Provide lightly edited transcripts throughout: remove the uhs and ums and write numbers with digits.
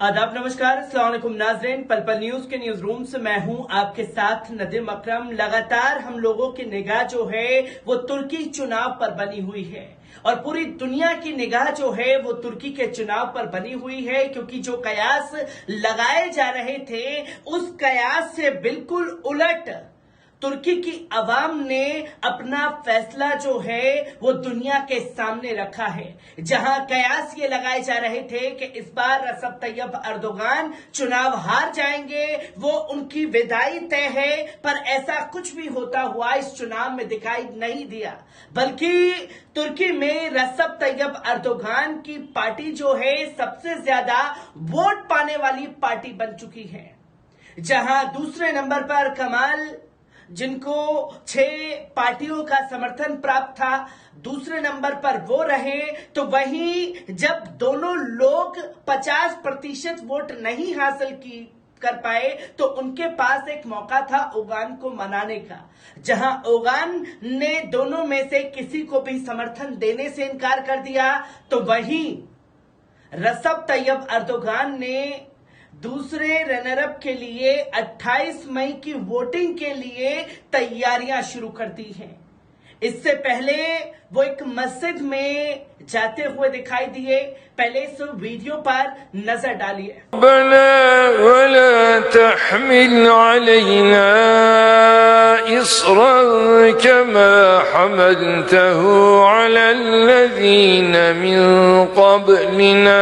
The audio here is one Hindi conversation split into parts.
आदाब, नमस्कार, अस्सलाम वालेकुम नाज़रीन। पल पल न्यूज के न्यूज रूम से मैं हूं आपके साथ नदीम अकरम। लगातार हम लोगों की निगाह जो है वो तुर्की चुनाव पर बनी हुई है और पूरी दुनिया की निगाह जो है वो तुर्की के चुनाव पर बनी हुई है, क्योंकि जो कयास लगाए जा रहे थे उस कयास से बिल्कुल उलट तुर्की की अवाम ने अपना फैसला जो है वो दुनिया के सामने रखा है। जहां कयास ये लगाए जा रहे थे कि इस बार रजब तैयब अर्दोगान चुनाव हार जाएंगे, वो उनकी विदाई तय है, पर ऐसा कुछ भी होता हुआ इस चुनाव में दिखाई नहीं दिया, बल्कि तुर्की में रजब तैयब अर्दोगान की पार्टी जो है सबसे ज्यादा वोट पाने वाली पार्टी बन चुकी है। जहां दूसरे नंबर पर कमाल, जिनको 6 पार्टियों का समर्थन प्राप्त था, दूसरे नंबर पर वो रहे। तो वहीं जब दोनों लोग 50% वोट नहीं हासिल कर पाए तो उनके पास एक मौका था ओगान को मनाने का, जहां ओगान ने दोनों में से किसी को भी समर्थन देने से इनकार कर दिया। तो वहीं रजब तैयब अर्दोगान ने दूसरे रनरअप के लिए 28 मई की वोटिंग के लिए तैयारियां शुरू कर दी हैं। इससे पहले वो एक मस्जिद में जाते हुए दिखाई दिए। पहले इस वीडियो पर नजर डालिए। रब्बना वला तहमिल अलैना इस्रा कमा हमलतहु अला अल्लज़ीन मिन क़ब्लिना।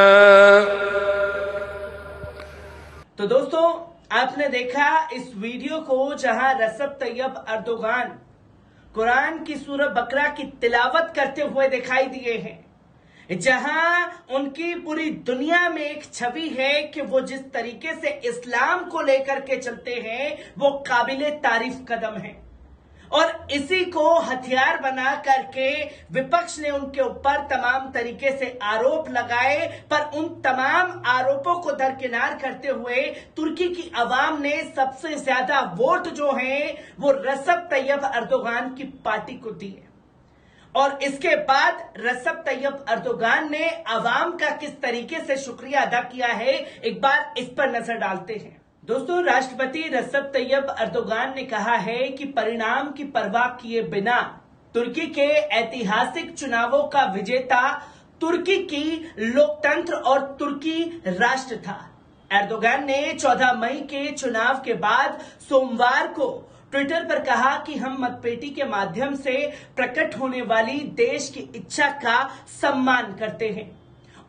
तो दोस्तों, आपने देखा इस वीडियो को, जहां रजब तैयब अर्दोगान कुरान की सूरह बकरा की तिलावत करते हुए दिखाई दिए हैं, जहां उनकी पूरी दुनिया में एक छवि है कि वो जिस तरीके से इस्लाम को लेकर के चलते हैं वो काबिले तारीफ कदम है। और इसी को हथियार बना करके विपक्ष ने उनके ऊपर तमाम तरीके से आरोप लगाए, पर उन तमाम आरोपों को दरकिनार करते हुए तुर्की की अवाम ने सबसे ज्यादा वोट जो हैं वो रजब तैयब अर्दोगान की पार्टी को दिए। और इसके बाद रजब तैयब अर्दोगान ने अवाम का किस तरीके से शुक्रिया अदा किया है, एक बार इस पर नजर डालते हैं। दोस्तों, राष्ट्रपति रजब तैयब अर्दोगान ने कहा है कि परिणाम की परवाह किए बिना तुर्की के ऐतिहासिक चुनावों का विजेता तुर्की की लोकतंत्र और तुर्की राष्ट्र था। अर्दोगान ने 14 मई के चुनाव के बाद सोमवार को ट्विटर पर कहा कि हम मतपेटी के माध्यम से प्रकट होने वाली देश की इच्छा का सम्मान करते हैं।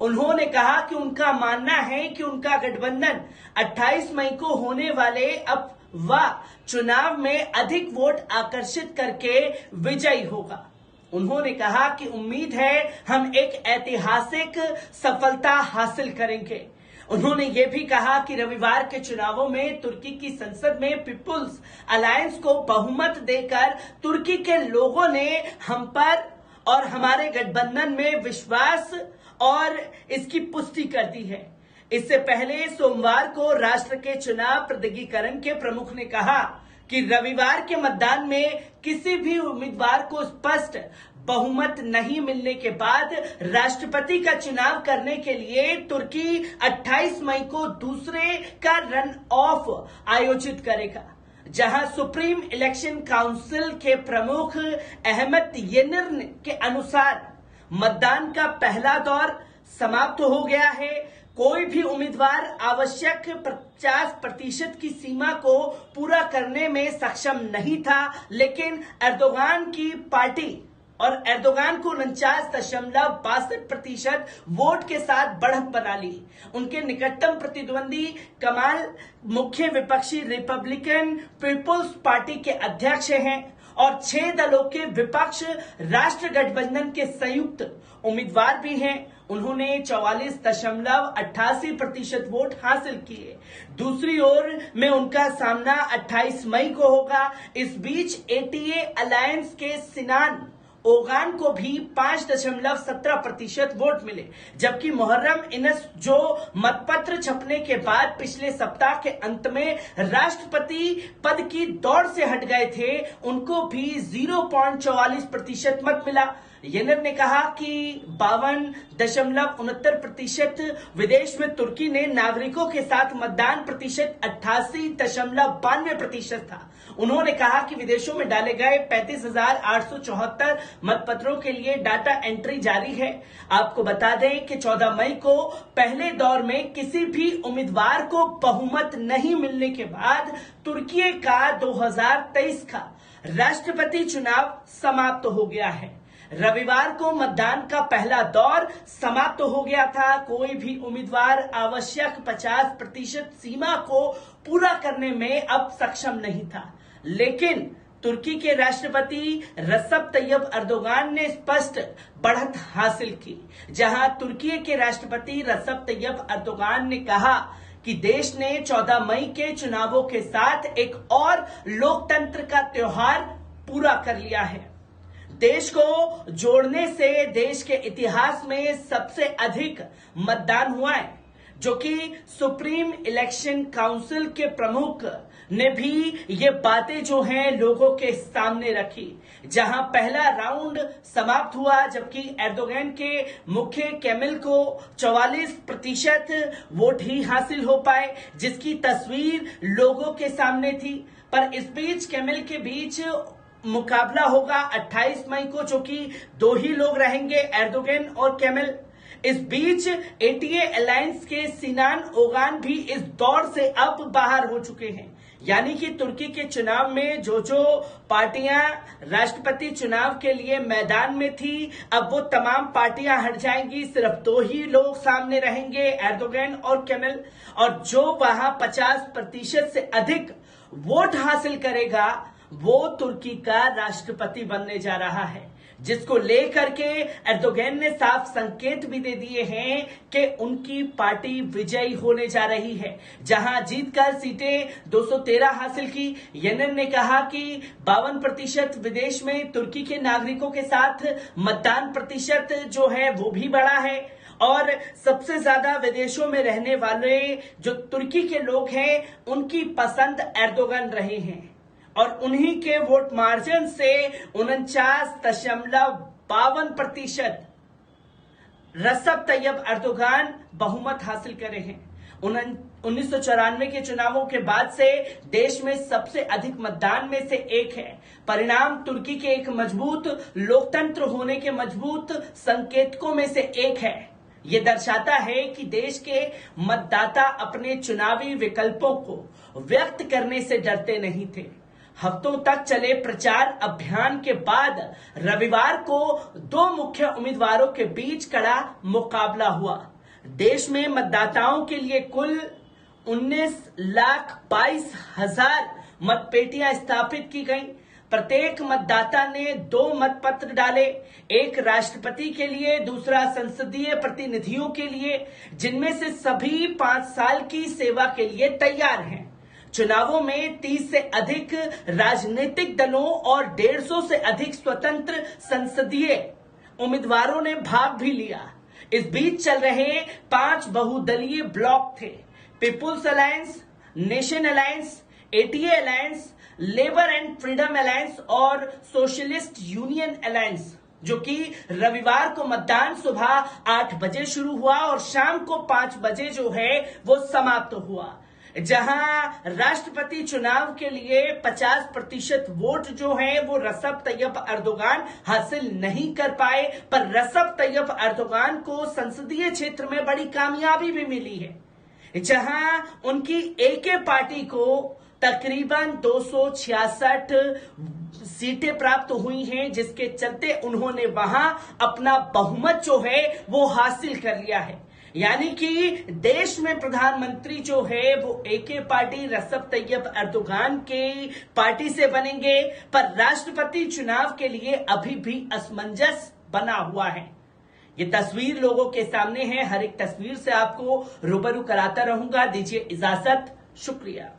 उन्होंने कहा कि उनका मानना है कि उनका गठबंधन 28 मई को होने वाले अफवाह चुनाव में अधिक वोट आकर्षित करके विजयी होगा। उन्होंने कहा कि उम्मीद है हम एक ऐतिहासिक सफलता हासिल करेंगे। उन्होंने ये भी कहा कि रविवार के चुनावों में तुर्की की संसद में पीपुल्स अलायंस को बहुमत देकर तुर्की के लोगों ने हम पर और हमारे गठबंधन में विश्वास और इसकी पुष्टि कर दी है। इससे पहले सोमवार को राष्ट्र के चुनाव प्राधिकरण के प्रमुख ने कहा कि रविवार के मतदान में किसी भी उम्मीदवार को स्पष्ट बहुमत नहीं मिलने के बाद राष्ट्रपति का चुनाव करने के लिए तुर्की 28 मई को दूसरे का रन ऑफ आयोजित करेगा, जहां सुप्रीम इलेक्शन काउंसिल के प्रमुख अहमद येनिर के अनुसार मतदान का पहला दौर समाप्त हो गया है। कोई भी उम्मीदवार आवश्यक 50% की सीमा को पूरा करने में सक्षम नहीं था, लेकिन अर्दोगान की पार्टी और एर्दोगान को 49.62% वोट के साथ बढ़त बना ली। उनके निकटतम प्रतिद्वंदी कमाल मुख्य विपक्षी रिपब्लिकन पीपुल्स पार्टी के अध्यक्ष हैं और 6 दलों के विपक्ष राष्ट्र गठबंधन के संयुक्त उम्मीदवार भी हैं। उन्होंने 44.88% वोट हासिल किए। दूसरी ओर में उनका सामना 28 मई को होगा। इस बीच एटीए अलायंस के सिनान ओगान को भी 5.17% वोट मिले, जबकि मुहर्रम इनस जो मतपत्र छपने के बाद पिछले सप्ताह के अंत में राष्ट्रपति पद की दौड़ से हट गए थे, उनको भी 0.44% मत मिला। येनर ने कहा कि 52.69% विदेश में तुर्की ने नागरिकों के साथ मतदान प्रतिशत 88.92% था। उन्होंने कहा कि विदेशों में डाले गए 35,874 मतपत्रों के लिए डाटा एंट्री जारी है। आपको बता दें कि 14 मई को पहले दौर में किसी भी उम्मीदवार को बहुमत नहीं मिलने के बाद तुर्की का 2023 का राष्ट्रपति चुनाव समाप्त हो गया है। रविवार को मतदान का पहला दौर समाप्त हो गया था। कोई भी उम्मीदवार आवश्यक 50% सीमा को पूरा करने में अब सक्षम नहीं था, लेकिन तुर्की के राष्ट्रपति रसप तैयब अर्दोगान ने स्पष्ट बढ़त हासिल की, जहां तुर्की के राष्ट्रपति रसप तैयब अर्दोगान ने कहा कि देश ने 14 मई के चुनावों के साथ एक और लोकतंत्र का त्योहार पूरा कर लिया है। देश को जोड़ने से देश के इतिहास में सबसे अधिक मतदान हुआ है, जो कि सुप्रीम इलेक्शन काउंसिल के प्रमुख ने भी ये बातें जो हैं लोगों के सामने रखी। जहां पहला राउंड समाप्त हुआ, जबकि एर्दोगन के मुख्य केमल को 44% वोट ही हासिल हो पाए, जिसकी तस्वीर लोगों के सामने थी। पर इस बीच केमल के बीच मुकाबला होगा 28 मई को, जो कि 2 ही लोग रहेंगे, एर्दोगन और केमल। इस बीच एटीए अलायंस के सिनान ओगान भी इस दौड़ से अब बाहर हो चुके हैं। यानी कि तुर्की के चुनाव में जो पार्टियां राष्ट्रपति चुनाव के लिए मैदान में थी, अब वो तमाम पार्टियां हट जाएंगी। सिर्फ 2 ही लोग सामने रहेंगे, एर्दोगन और केमल। और जो वहां 50% से अधिक वोट हासिल करेगा, वो तुर्की का राष्ट्रपति बनने जा रहा है, जिसको लेकर के एर्दोगन ने साफ संकेत भी दे दिए हैं कि उनकी पार्टी विजयी होने जा रही है। जहां जीतकर सीटें 213 हासिल की। येनर ने कहा कि 52% विदेश में तुर्की के नागरिकों के साथ मतदान प्रतिशत जो है वो भी बढ़ा है, और सबसे ज्यादा विदेशों में रहने वाले जो तुर्की के लोग हैं, उनकी पसंद एर्दोगन रहे हैं, और उन्हीं के वोट मार्जिन से 49.52% रसप तैयब अर्दोगान बहुमत हासिल करे हैं। 1994 के चुनावों के बाद से देश में सबसे अधिक मतदान में से एक है। परिणाम तुर्की के एक मजबूत लोकतंत्र होने के मजबूत संकेतकों में से एक है। ये दर्शाता है कि देश के मतदाता अपने चुनावी विकल्पों को व्यक्त करने से डरते नहीं थे। हफ्तों तक चले प्रचार अभियान के बाद रविवार को 2 मुख्य उम्मीदवारों के बीच कड़ा मुकाबला हुआ। देश में मतदाताओं के लिए कुल 19,22,000 मतपेटियां स्थापित की गईं। प्रत्येक मतदाता ने 2 मतपत्र डाले, एक राष्ट्रपति के लिए, दूसरा संसदीय प्रतिनिधियों के लिए, जिनमें से सभी 5 साल की सेवा के लिए तैयार हैं। चुनावों में 30 से अधिक राजनीतिक दलों और 150 से अधिक स्वतंत्र संसदीय उम्मीदवारों ने भाग भी लिया। इस बीच चल रहे 5 बहुदलीय ब्लॉक थे: people's alliance, nation alliance, ATA alliance, labour and freedom alliance और सोशलिस्ट यूनियन अलायंस, जो कि रविवार को मतदान सुबह 8 बजे शुरू हुआ और शाम को 5 बजे जो है वो समाप्त हुआ। जहां राष्ट्रपति चुनाव के लिए 50% वोट जो है वो रसप तैयब अर्दोगान हासिल नहीं कर पाए, पर रसप तैयब अर्दोगान को संसदीय क्षेत्र में बड़ी कामयाबी भी मिली है, जहां उनकी एके पार्टी को तकरीबन 266 सीटें प्राप्त हुई हैं, जिसके चलते उन्होंने वहां अपना बहुमत जो है वो हासिल कर लिया है। यानी कि देश में प्रधानमंत्री जो है वो एके पार्टी रसप तैयब अर्दोगान की पार्टी से बनेंगे, पर राष्ट्रपति चुनाव के लिए अभी भी असमंजस बना हुआ है। ये तस्वीर लोगों के सामने है। हर एक तस्वीर से आपको रूबरू कराता रहूंगा। दीजिए इजाजत, शुक्रिया।